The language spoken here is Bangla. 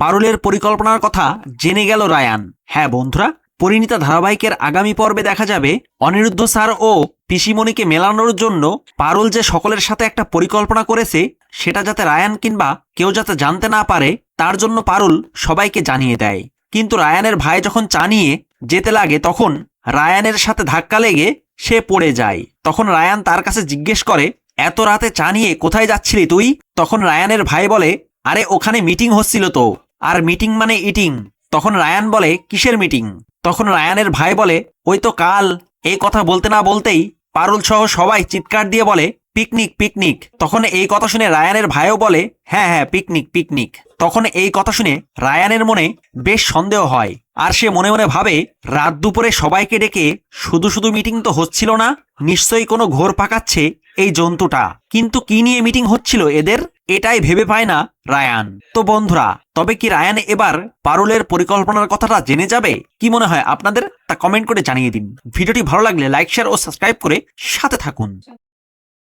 পারুলের পরিকল্পনার কথা জেনে গেল রায়ান। হ্যাঁ বন্ধুরা, পরিণীতা ধারাবাহিকের আগামী পর্বে দেখা যাবে অনিরুদ্ধ স্যার ও পিসিমণিকে মেলানোর জন্য পারুল যে সকলের সাথে একটা পরিকল্পনা করেছে সেটা যাতে রায়ান কিংবা কেউ যাতে জানতে না পারে তার জন্য পারুল সবাইকে জানিয়ে দেয়। কিন্তু রায়ানের ভাই যখন চা নিয়ে যেতে লাগে তখন রায়ানের সাথে ধাক্কা লেগে সে পড়ে যায়। তখন রায়ান তার কাছে জিজ্ঞেস করে, এত রাতে চা নিয়ে কোথায় যাচ্ছিলি তুই? তখন রায়ানের ভাই বলে, আরে ওখানে মিটিং হচ্ছিল তো, আর মিটিং মানে ইটিং। তখন রায়ান বলে, কিসের মিটিং? তখন রায়ানের ভাই বলে, ওই তো কাল। এই কথা বলতে না বলতেই পারুল সহ সবাই চিৎকার দিয়ে বলে, পিকনিক পিকনিক। তখন এই কথা শুনে রায়ানের ভাইও বলে, হ্যাঁ হ্যাঁ পিকনিক পিকনিক। তখন এই কথা শুনে রায়ানের মনে বেশ সন্দেহ হয়, আর সে মনে মনে ভাবে, রাত দুপুরে সবাইকে ডেকে শুধু শুধু মিটিং তো হচ্ছিল না, নিশ্চয়ই কোনো ঘোর পাকাচ্ছে এই জন্তুটা। কিন্তু কি নিয়ে মিটিং হচ্ছিল এদের, এটাই ভেবে পায় না রায়ান। তো বন্ধুরা, তবে কি রায়ান এবার পারুলের পরিকল্পনার কথাটা জেনে যাবে? কি মনে হয় আপনাদের, তা কমেন্ট করে জানিয়ে দিন। ভিডিওটি ভালো লাগলে লাইক, শেয়ার ও সাবস্ক্রাইব করে সাথে থাকুন।